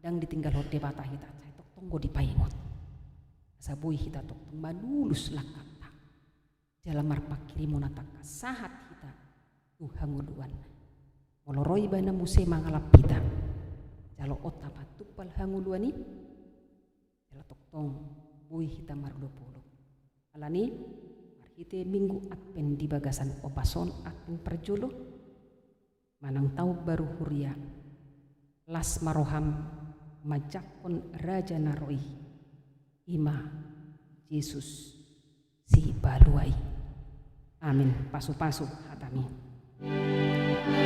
dang ditinggal horde bata hita tok tonggo dipaingot sabui hita tok tong malulus lakata jala marpakiri monataka sahat hita tuhanguluan moloroi bana muse mangalap hita jalo otta patupal hanguluani jala tok tong bui hita marlopolo alani marhite minggu adpen di bagasan opason adpen perjolo manang tau baru huria las maroham majakon raja naroi ima Yesus si baluai amin pasu-pasu hatami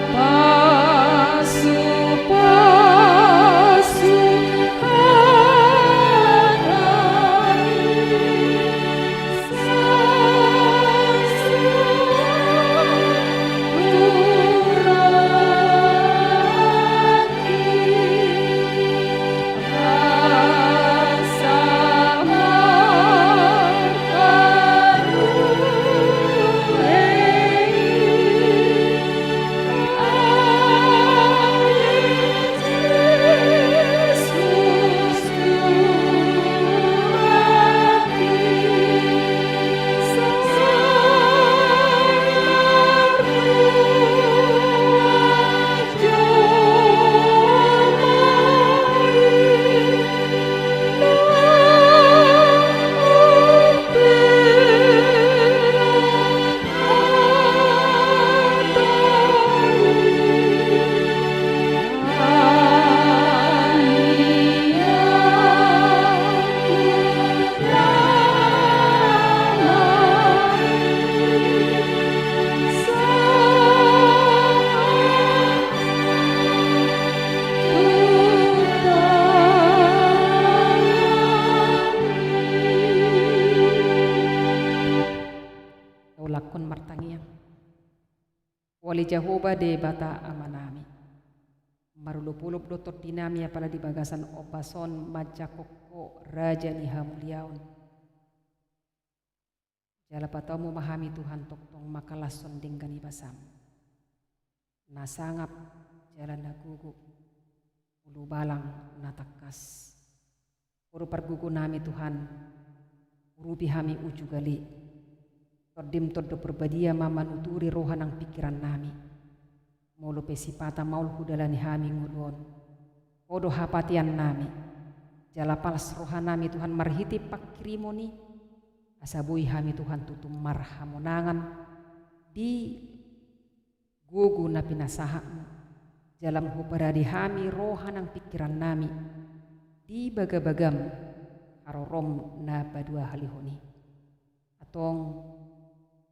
pasu-pasu wali Jehovah de bata amanami marulupulup dotot dinami apala di bagasan opason majakoko raja niha muliaun jala patamu memahami Tuhan toktong makalason dinggani basam nasangap jalan nagugu ulu balang natakas uru pergugu nami Tuhan uru bihami uju gali Tordim todo perbadia mamanuturi rohanang pikiran nami. Molo pesipata maul hudalani hami ngulon. Odo hapatian nami. Jala palas rohanami Tuhan marhiti pakrimoni. Asabui hami Tuhan tutum marhamonangan. Di gugu na pinasahamu. Jalam hubaradi hami rohanang pikiran nami. Di bagabagam harorom na badua halihoni. Atong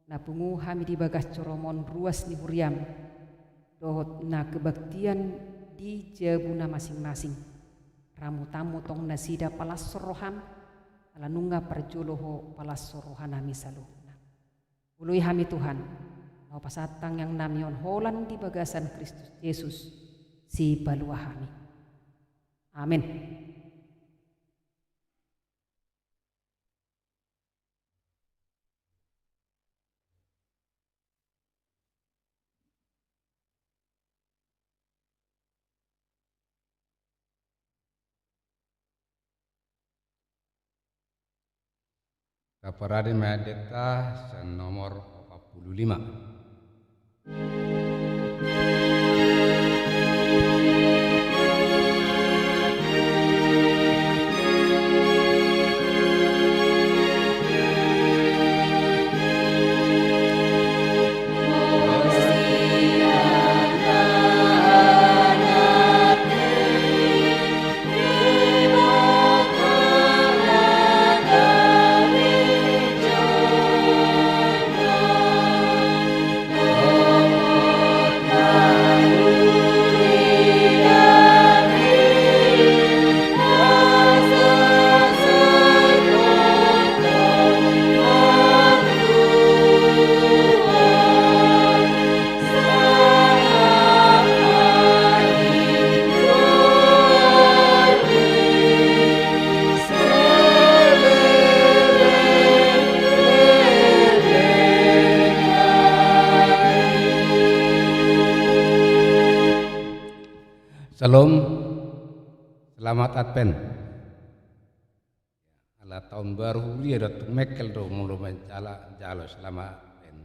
napungu hami di bagas coromon ruas ni huriam dohot na kebaktian di jabuna masing-masing ramu tamu tong nasida palas soroham ala nungga perjoloho palas sorohanami saluhna ului hami Tuhan no pasatang yang namion holan di bagasan Kristus Yesus si balua hami amin. Kaparade Madeta nomor 45. Selamat Advent. Ala tahun baru dia datuk mekel do mulu mencala jalo selama Advent.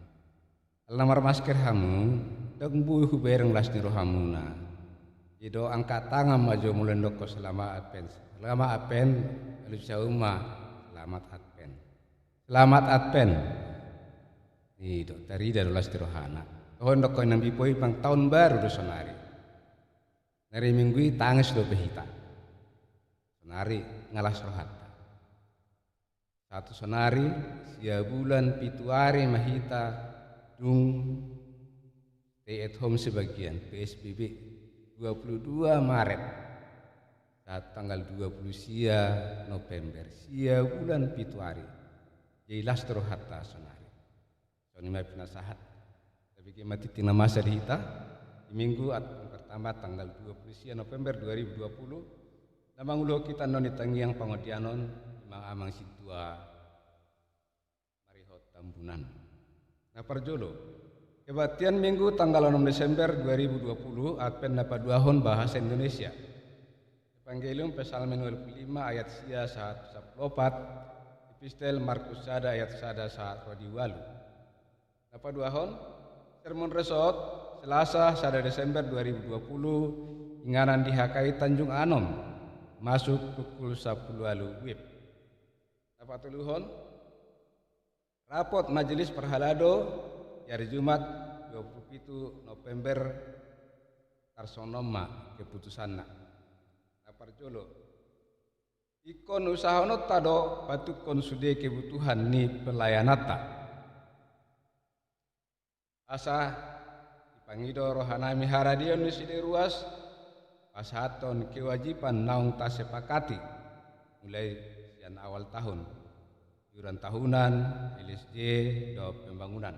Alamar masker hamu dong buih bereng las niro hamuna. Ido angkat tangan maju mulai doko selama Advent. Selama Advent lalu sauma selamat Advent. Selamat Advent. Ni do tari dari las niro hana. Tohon doko nambi poi pang tahun baru do sonari. Nari minggu tangis do behita. Sonari ngalas rohata. Satu sonari sia bulan pituari mahita dung stay at home sebagian PSBB 22 Maret saat tanggal 20 sia November sia bulan pituari jelas rohata sonari. Soni mai penasahat tapi mati tina masa dihita di minggu pertama tanggal 20 sia November 2020 namang ulo kita noni tangiang pangodianon imang amang situa marihot tambunan. Nah parjolo kebatian minggu tanggal 6 Desember 2020 Advent dapat duahon bahasa Indonesia. Evangelium Psalmen 25 ayat sia saat 14 Epistel Markus sada ayat sada saat rodiwalu. Dapat duahon sermon resort Selasa 1 Desember 2020 inganan dihakai Tanjung Anom masuk pukul 10 walu wib. Dapat tuluhon rapot Majelis Perhalado hari Jumat 27 November tarsonoma keputusanna. Dapat jolo ikon usahono tado batuk konsude kebutuhan ni pelayanata. Asa dipangido rohanami haradion di sini ruas pasaton kewajiban naung tasepakati mulai sian awal tahun iuran tahunan LSJ do pembangunan.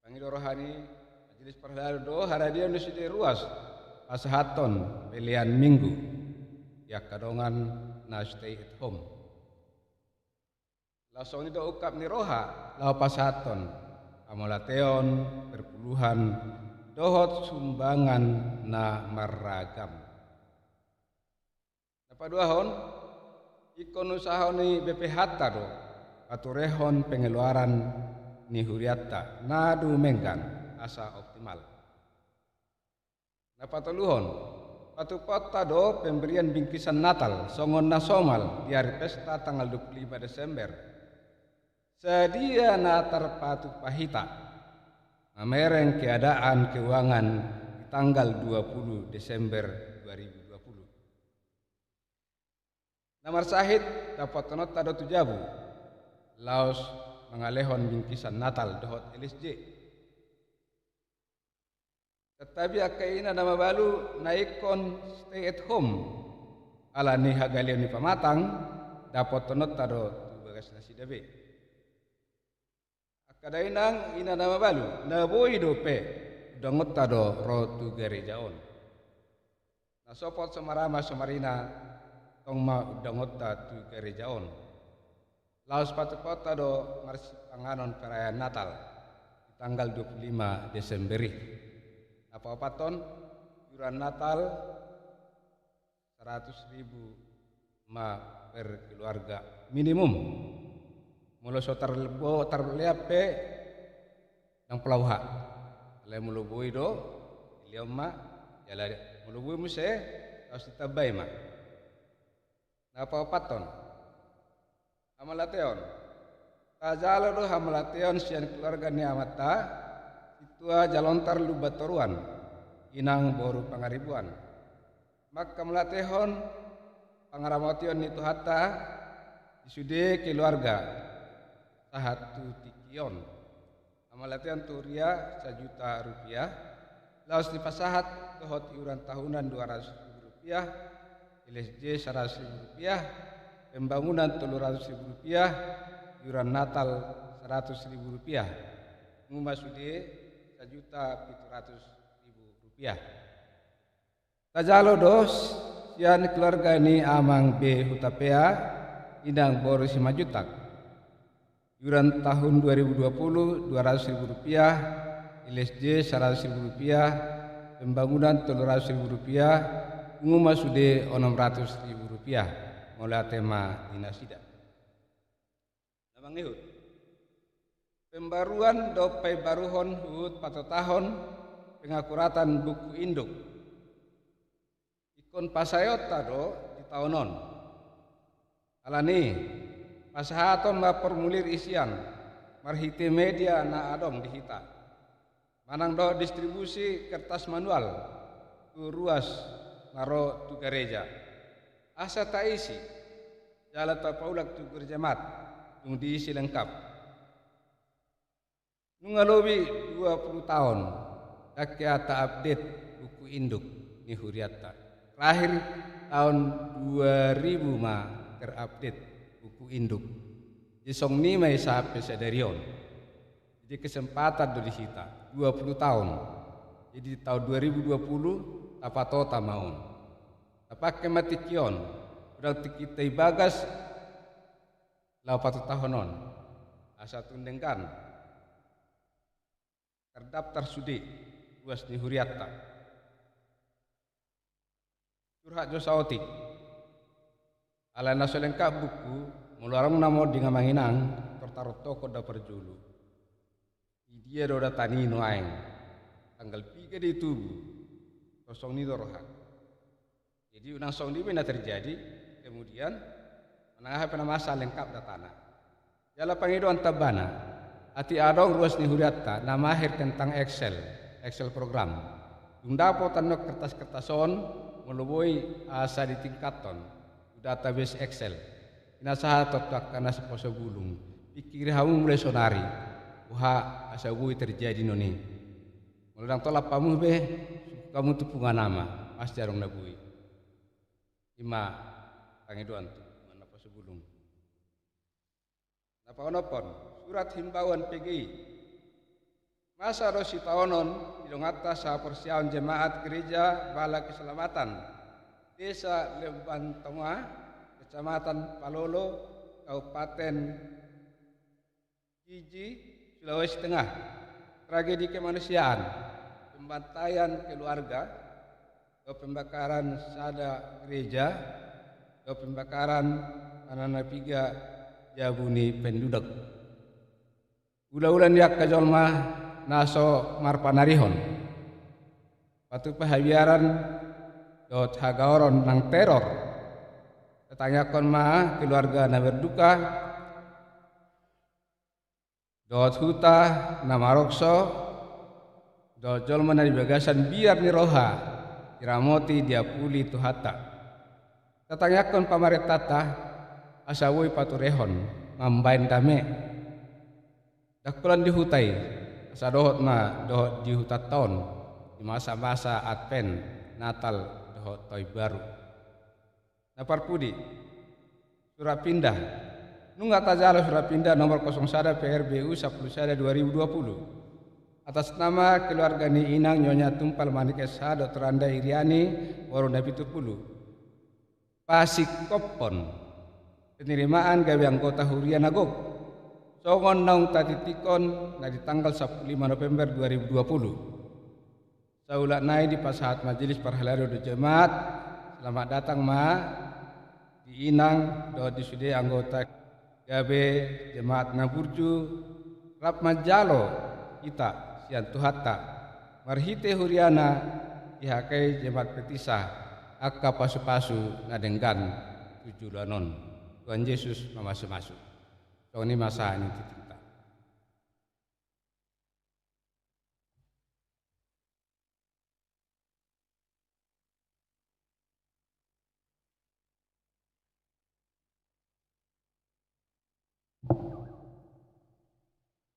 Pangido rohani Majelis Perhalado haradion di sini ruas pasaton pilihan minggu ya kadongan na stay at home. Langsung itu ukap ni roha lau pasaton amolateon perpuluhan dohot sumbangan na maragam. Dapat duahon ikon usahon ni BPH do aturehon pengeluaran ni huriata nadu menggan asa optimal. Dapat tuluhon patu kota do pemberian bingkisan Natal songon nasional di hari pesta tanggal 25 Desember. Sedia na terpatu pahita mamereng keadaan keuangan di tanggal 20 Desember 2020. Namar sahid dapat nota do tujabu laos mengalehon bingkisan Natal dohot LSJ. Tetapi akaina nama balu naikon stay at home ala ni hagalion ni pamatang dapat nota do tubagas nasi dabe. Kadainang ina nama balu na boy dope dangot tado rotu gerejaon. Na sopot samarama samarina tong ma dangot tu gerejaon. Laos patu kota do marsi panganon perayaan Natal di tanggal 25 Desemberi. Apa ton iuran Natal 100.000 ma per keluarga minimum. Mula so terlihat pe nang pelauha. Le mulu bui do liam ma jala mulu bui muse harus ditabai ma. Napa paton? Amalateon. Kajalo do amalateon sian keluarga ni amata itua jalontar lubatoruan inang boru pangaribuan. Maka melatehon pangaramation itu hatta isude keluarga satu tikion amalatian turia Rp1.000.000 laos dipasahat dohot iuran tahunan Rp200.000 LSJ Rp100.000 pembangunan Rp300.000 iuran Natal Rp100.000 ngumasude Rp1.700.000 tajalo dos sian keluarga ni amang B hutapea indang boru 5 juta. Iuran tahun 2020 Rp200.000, LSJ Rp100.000, pembangunan Rp300.000, nguma sude 600.000 rupiah mulai tema dinasida. Namang ihut. Pembaruan dopai baruhon hut 4 tahun pengakuratan buku induk. Ikon pasayota do di tahunon. Alani pasahaton ma formulir isian marhite media na adong dihita. Manang do distribusi kertas manual tu ruas naro tu gereja. Asa taisi jala ta paulak tu gerjamat tung diisi lengkap. Nungalobi 20 tahun kakek ta update buku induk ni Huriata. Terakhir tahun 2000 mah terupdate buku induk. Jisong ni mai sampai sedarion. Jadi kesempatan do dihita 20 tahun. Jadi tahun 2020 tapatota maun. Tapakke matikion udah kita bagas 8 tahunon. Asa tundengkan terdaftar sudi luas ni Huriata. Curhat jo saotik. Ala naso lengkap buku mularang namo di ngamanginang tertaruh toko da perjulu. Dia do tani no aeng. Tanggal 3 di tubuh. Kosong ni dorohan. Jadi unang song di bina terjadi kemudian menangah pena masa lengkap da tanah. Jala pangidoan tabana. Ati adong ruas ni Huriata nama akhir tentang Excel program. Dundapo tanok kertas-kertason melubui asa di tingkaton database Excel. Inasaha totak kana seposo gulung. Pikir hamu mulai sonari. Uha asa bui terjadi noni. Mulang tolak pamu be kamu tupungan nama pasti arong nabui. Ima pangiduan tu mana poso gulung. Napa onopon surat himbauan PGI. Masa rosi taonon idong atas sa persiawan jemaat gereja bala keselamatan Desa Lemban Tengah, Kecamatan Palolo, Kabupaten Giji, Sulawesi Tengah. Tragedi kemanusiaan, pembantaian keluarga, pembakaran sada gereja, pembakaran anak-anak piga jabuni penduduk. Ula-ulan yak kajolma naso marpanarihon. Patu pahabiaran dot hagaoron nang teror. Tetanyakan ma keluarga na berduka. Dot huta na marokso. Dot jolma na dibagasan biar ni roha. Iramoti dia puli tuhata. Tetanyakan pamaretata asawoi paturehon mambain dame. Dakulan dihutai. Asa dohot ma dohot dihutat tahun di masa-masa Advent Natal dohot toy baru. Napar pudi surat pindah nunggak tajalo surat pindah nomor 01 PRBU 11 2020 atas nama keluarga ni Inang Nyonya Tumpal Manik SH Dr. Anda Iriani Waruna Pitupulu Pasik Kopon penerimaan gawe anggota Hurian Agok songon naung tatitikon na di tanggal 15 November 2020. Saulat naik di pasahat majelis perhelado do jemaat. Selamat datang ma di Inang do di sude anggota gabe jemaat Naburju rap majalo kita sian tuhata marhite Huriana dihakai jemaat petisah akka pasu-pasu na denggan 7 lanon. Tuhan Yesus masuk-masuk. So ini masa ini kita.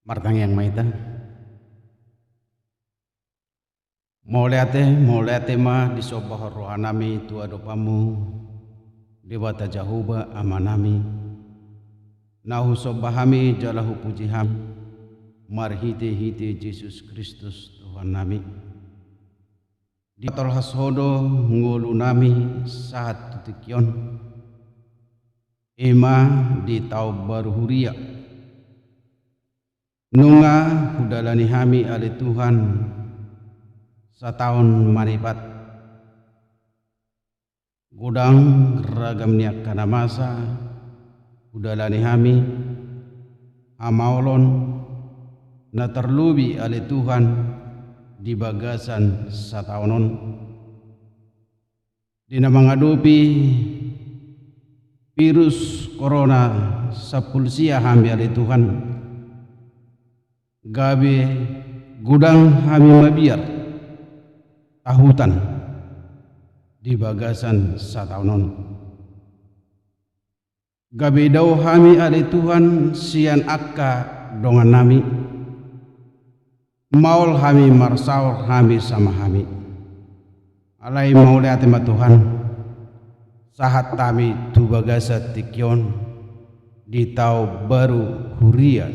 Martang yang maita. Moleate ma di sobah rohanami tua dopamu dewata jahuba amanami. Nahu sobahami jalahu pujiham marhite hite Yesus Kristus Tuhan nami di tol hasodo ngulu nami saat tutikion ema di tau baru huria nunga hudalani hami ale Tuhan setahun maribat gudang ragam niak kana masa udalani hami amaulon na terlubi oleh Tuhan di bagasan sataunon dina menghadapi virus corona sapulsia hami oleh Tuhan gabe gudang hami mabiar tahutan di bagasan sataunon gabe dau hami oleh Tuhan sian akka dongan nami maul hami marsaur hami sama hami alai maule atima Tuhan sahat tami tu bagasa tikyon di tau baru huria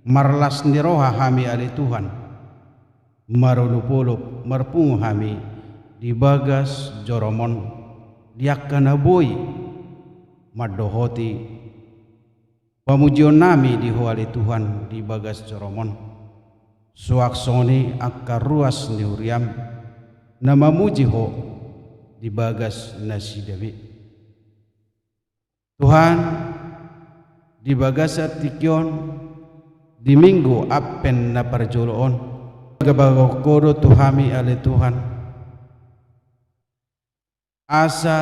marlas niroha hami ali Tuhan marulupulup marpungu hami di bagas joromon diakana boy madohoti pamujion nami di huali Tuhan di bagas joromon suaksoni akka ruas ni huriam nama mujiho di bagas nasi dewi Tuhan di bagas tikyon di minggu apen na parjoloon gabago kodo tuhami ale Tuhan asa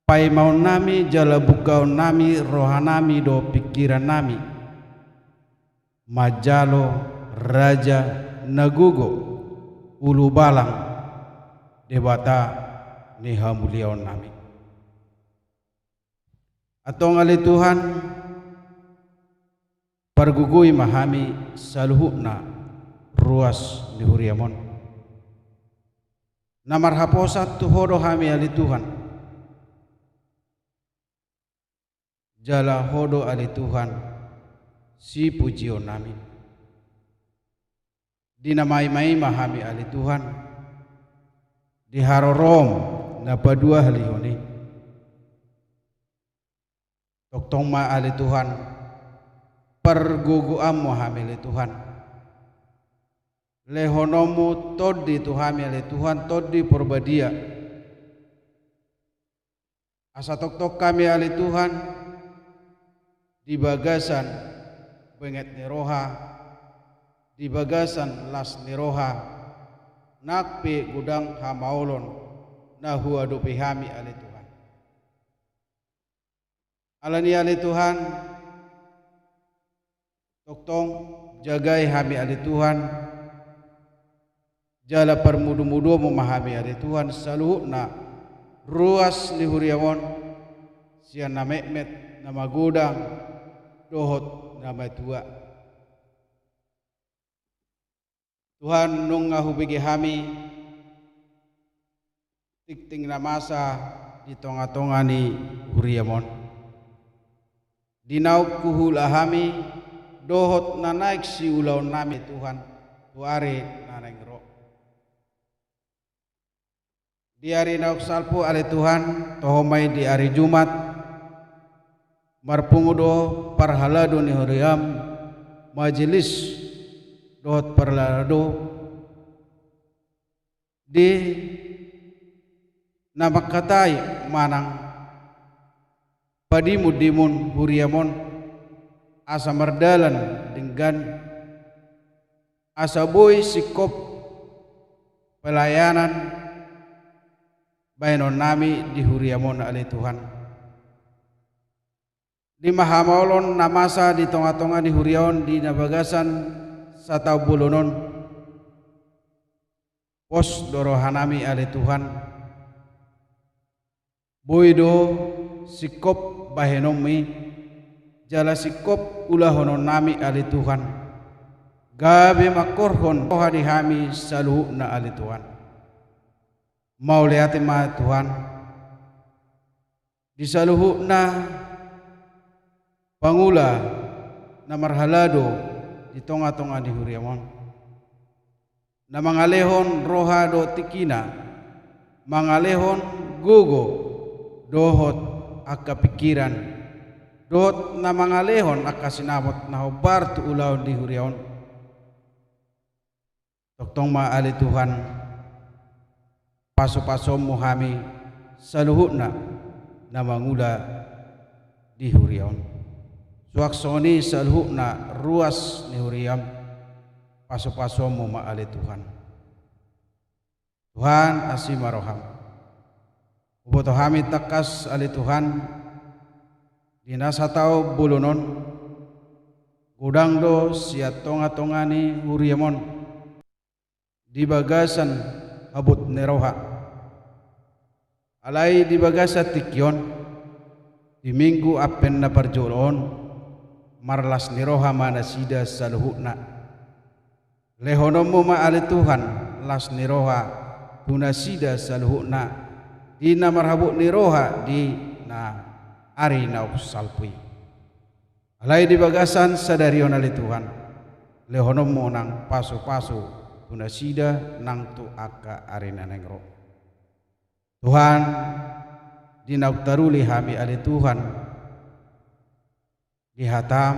pai mau nami jala bukau nami rohanami do pikiran nami majalo raja nagugo ulu balang debata ni hamuliaon nami atong ali Tuhan pargugui mahami saluhukna ruas di huriamon namar haposat tu hodo hami ali Tuhan jala hodo ali Tuhan si pujion nami dinamai mai mahami ali Tuhan di harorom napa dua halihoni toktong ma ali Tuhan perguguam mahami ali Tuhan lehonomu todi tuhami ali Tuhan todi porbadia asa tok kami ali Tuhan di bagasan benget niroha di bagasan las niroha nakpe gudang hamaulon nahu adu pihami ali Tuhan alani ali Tuhan toktong jagai hami ali Tuhan jala permudu-mudu memahami ali Tuhan saluhna ruas ni huriawon sian na mekmet nama gudang dohot nama tua Tuhan nung ngahubigi hami tikting na masa di tonga-tonga ni huriamon dinauk kuhula hami dohot na naik si ulaw nami Tuhan tuare na nengro di hari nauk salpu ale Tuhan tohomai di hari Jumat marpungudo parhalado ni huriam majelis dohot parhalado di namakatai manang padimudimun huriamon asa mardalan dengan asa boy sikop pelayanan bayanon nami di huriamon ali Tuhan di mahamolon namasa di tonga-tonga di huriaon di nabagasan satau bulunon pos dorohanami ali Tuhan boydo sikop bahenomi jala sikop ulahonon nami ali Tuhan gabe makorhon kohadi hami saluhu na ali Tuhan mau lihat ma Tuhan di saluhu na pangula na marhalado di tonga-tonga di huriamon na mangalehon rohado tikina mangalehon gugo dohot akka pikiran dohot na mangalehon akka sinabot na hobar tu ulaw di huriamon toktong ma ali Tuhan paso-paso muhami saluhutna na mangula di huriaon. Suaksoni saluhutna ruas ni huriam paso-paso mu maali Tuhan. Tuhan asim maroham. Uboto hami takas ali Tuhan dinasatau bulunon gudang do siat tonga-tongani huriamon di bagasan abut neroha alai di bagasa tikyon di minggu apen na parjolon marlas neroha mana sida saluhutna lehonomu ma ali Tuhan las neroha tuna sida saluhutna di na marhabuk neroha di na ari na salpui alai di bagasan sadarion ali Tuhan lehonomu nang pasu-pasu tuna sida nang tu aka ari na nengro Tuhan dinauktaruli hami ali Tuhan dihatam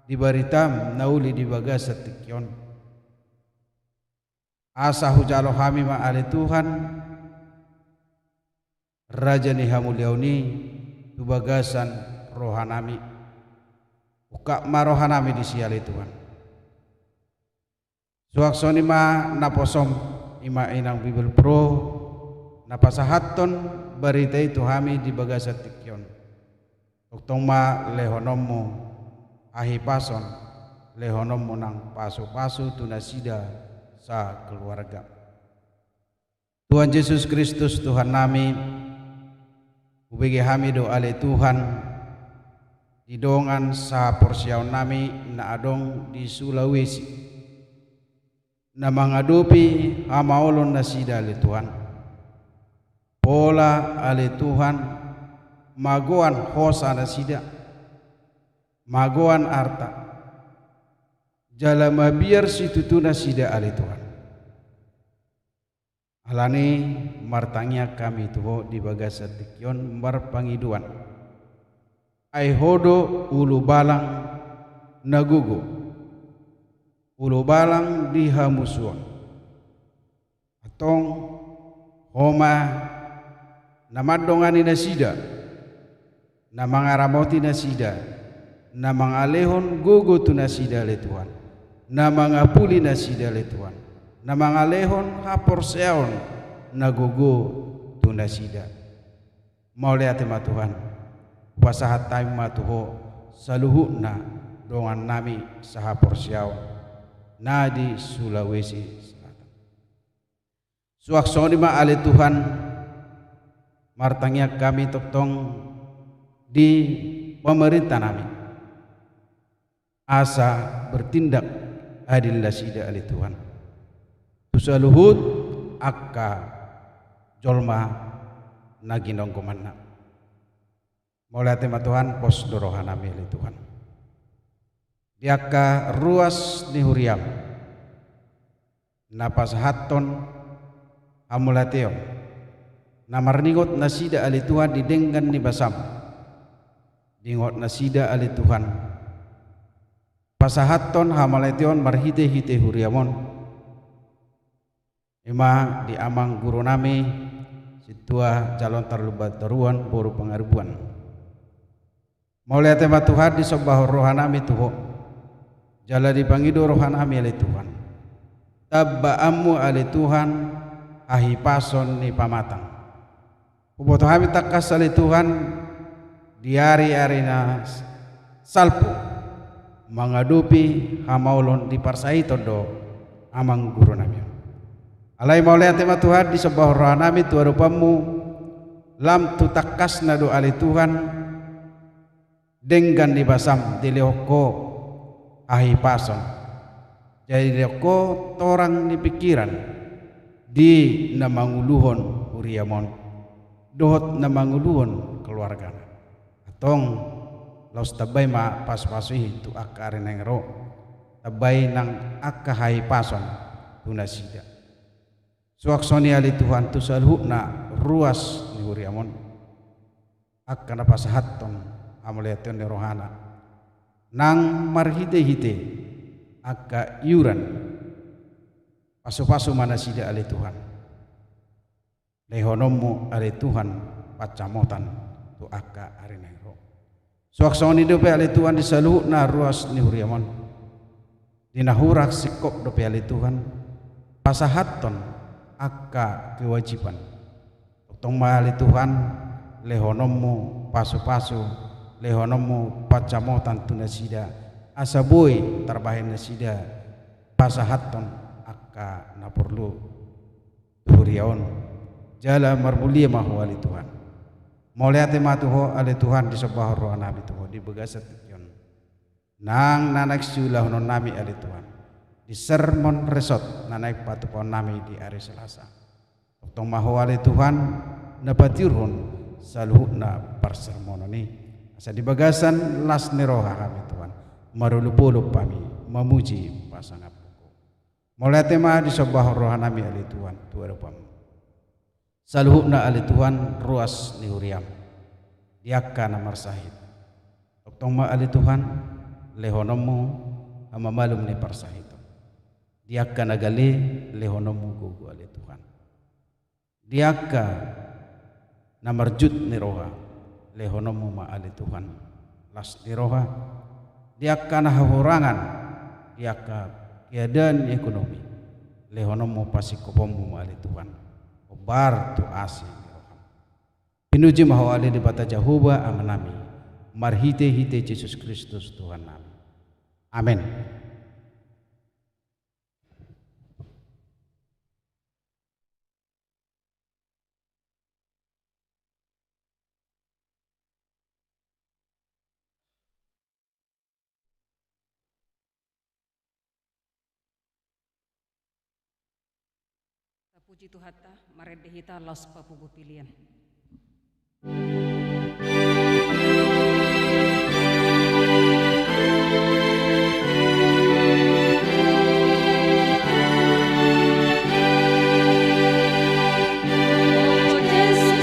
dibaritam nauli di bagasa tikyon asa hujalo hami ma ali Tuhan raja ni hamuliauni tu bagasan rohanami uka marohanami di siali Tuhan suaksoni ma naposom ima inang Bible Pro napasahaton berita itu hami di bagasa tikyon tuktong ma lehonomu ahipason lehonomu nang pasu-pasu tunasida sa keluarga Tuhan Yesus Kristus Tuhan nami ubege hami do ale Tuhan didongan sa porsiaon nami na adong di Sulawesi na mangadupi hamaolon na sida ale Tuhan pola ale Tuhan magoan hosa na sida magoan arta jalama biar situtu na sida ale Tuhan alani martangnya kami tuho di bagasa tikyon marpangiduan ai hodo ulu balang nagugo ulu balang di hamusuan atong homa namadongani nasida na mangaramoti nasida na mangalehon gugo tu nasida le Tuhan na mangapuli nasida le Tuhan na mangalehon hapor seon na gugo tu nasida maule ate ma Tuhan pasahat tayo matuho saluhutna dongan nami sahapor seon na di Sulawesi Selatan suaksoni ma ale Tuhan martangnya kami toktong di pemerintah nami asa bertindak adil lasida ali Tuhan tusaluhut akka jolma naginong kumanna mulai tema Tuhan pos dorohan nami ali Tuhan diaka ruas ni huriam napas haton amulateo namarningot nasida ali Tuhan didenggan ni basam dingot nasida ali Tuhan pasahaton hamaletion marhite-hite huriamon ima di amang guru nami situa calon terlubat teruan boru pengarubuan mauliate ma Tuhan di sobah rohanami tuho jala dipangido rohanami ali Tuhan tabbaamu ali Tuhan ahipason ni pamatang uboto hami takas ali Tuhan di hari-hari na salpu mangadupi hamaulon di parsai todo amang guru nami alai mauliate ma Tuhan di sebuah roh nami tu arupamu lam tu takas na do ali Tuhan denggan di basam di leoko ahipason jadi leoko torang ni pikiran di namanguluhon uriamon dohot namanguluhon keluarga atong laus tabay ma pas-pasuhi tu akare nang ro tabay nang akahai pason tunasida suaksoni ali Tuhan tu salhutna ruas ni huriamon akkana pasahatton amaleton ni rohana nang marhite-hite akka iuran pasu-pasu mana sida ali Tuhan lehonomu ale Tuhan pacamotan tu aka arinero suaksoni dope ale Tuhan disaluhna ruas ni huriamon dinahurak sikop dope ale Tuhan pasahaton aka kewajiban tong ale Tuhan lehonomu pasu-pasu lehonomu pacamotan tu nasida asabui terbahin nasida pasahaton aka na perlu huriaon jala marmulia mahu ali Tuhan moliate matuho ali Tuhan di sebuah roh nabi tuho di begasat yon nang nanak sulah non nami ali Tuhan di sermon resort nanak patupon nami di hari Selasa tong mahu ali Tuhan napatirun saluhna parsermononi asa di bagasan las neroha kami Tuhan marulupulup kami memuji pasangan buku mulai tema di sebuah roh nami ali Tuhan tuarupam saluhna ali Tuhan ruas nihuriam diakka namar sahid tongma ali Tuhan lehonomu hama malum ni parsahid diakka nagali lehonomu gugu ali Tuhan diakka namarjut ni roha lehonomu ma ali Tuhan las ni roha diakka nahahurangan diakka keadaan ekonomi lehonomu pasikopomu ma ali Tuhan obar tu asi pinuji mahu ali di bata Jehovah amanami marhite hite Yesus Kristus Tuhan nami amin. Puji Tuhan ta maredehita los papugu pilihan. Yes.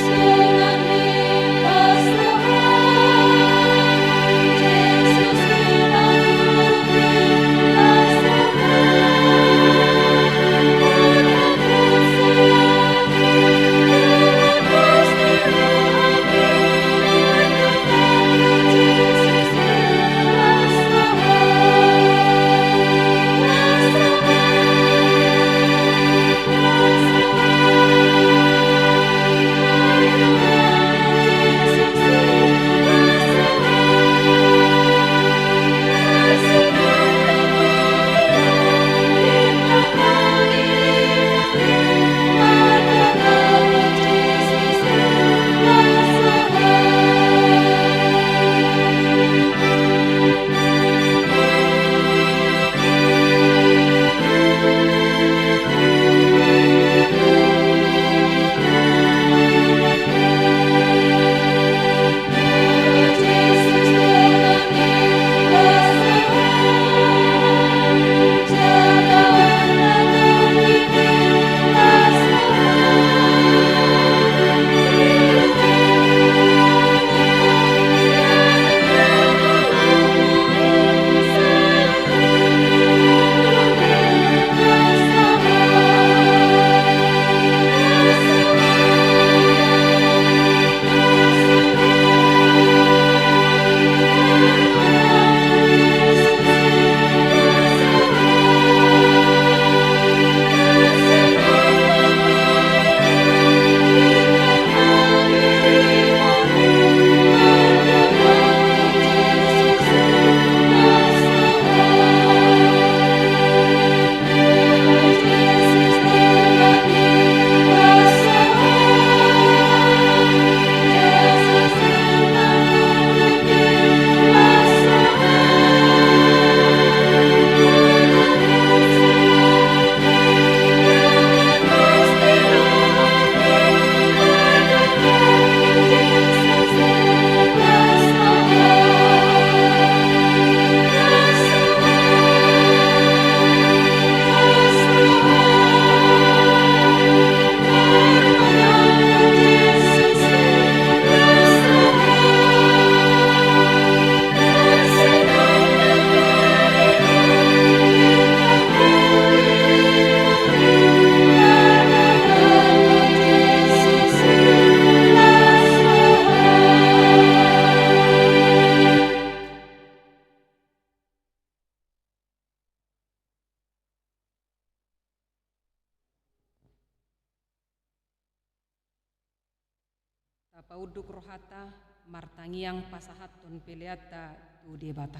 pauduk rohata martangiang pasahat ton peleata tu debata.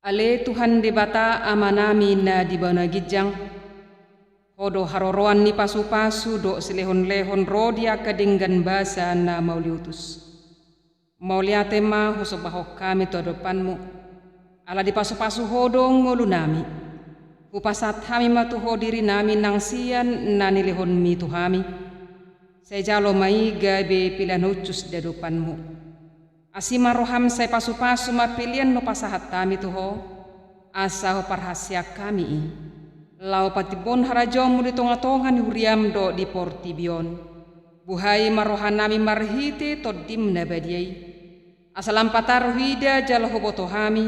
Ale Tuhan debata amanami na di bana gijang hodo haroroan ni pasu-pasu do selehon-lehon rodia kadinggan basa na mauliutus. Mauliate ma husobahok kami to depanmu. Ala di pasu-pasu hodong ngolu nami. Upasat hami matuho diri nami nang sian na nilihon mi tuhami. Sejalo mai gabe pilihan ucus di depanmu. Asima roham say pasu-pasu mapilian no pasahat kami tuho. Asa ho parhasya kami i. Lau patibon harajomu di tonga-tonga ni huriam do di portibion. Buhay marohan nami marhite todim na badiay. Asalam patar hida jalo hoboto hami.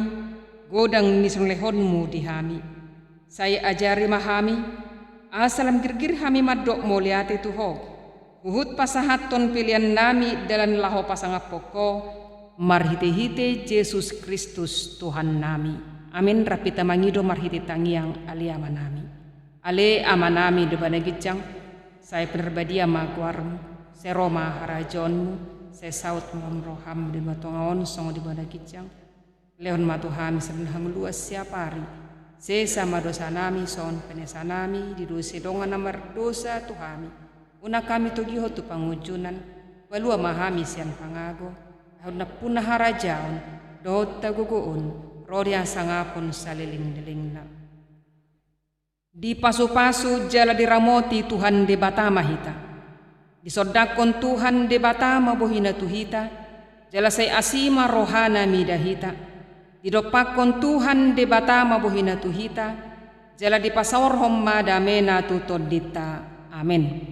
Godang nisong lehonmu di hami. Saya ajari mahami. Asalam girgir hami madok moliate tuho. Uhut pasahat ton pilihan nami dalam laho pasangap poko. Marhite-hite Yesus Kristus Tuhan nami. Amin. Rapita mangido marhite tangiang ali amanami. Ale amanami debana gijang. Saya penerbadia magwarmu. Seroma harajonmu. Saya saut roham di matongaon songo di bana gijang. Lehon matuhami sebenham luas siapari. Sesama dosa nami son penesa nami. Di dosa dongan namar dosa tuhami. Una kami togiho tu pangujunan. Walua mahami sian pangago. Na punah harajaon dohot taguguun rodia sangapun saliling-liling na. Di pasu-pasu jala diramoti Tuhan debata mahita. Disodakon Tuhan debata mabuhina tuhita. Jala say asima rohana midahita. Didopakon Tuhan debata mabuhina tuhita. Jala dipasawarhom madamena tutodita. Amin.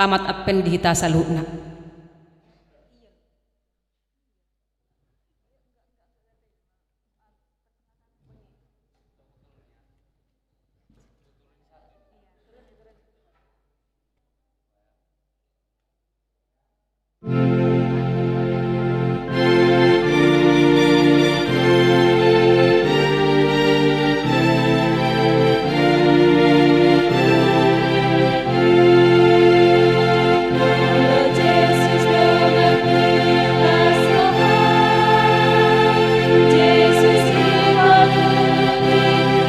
Selamat apen dihita saluna.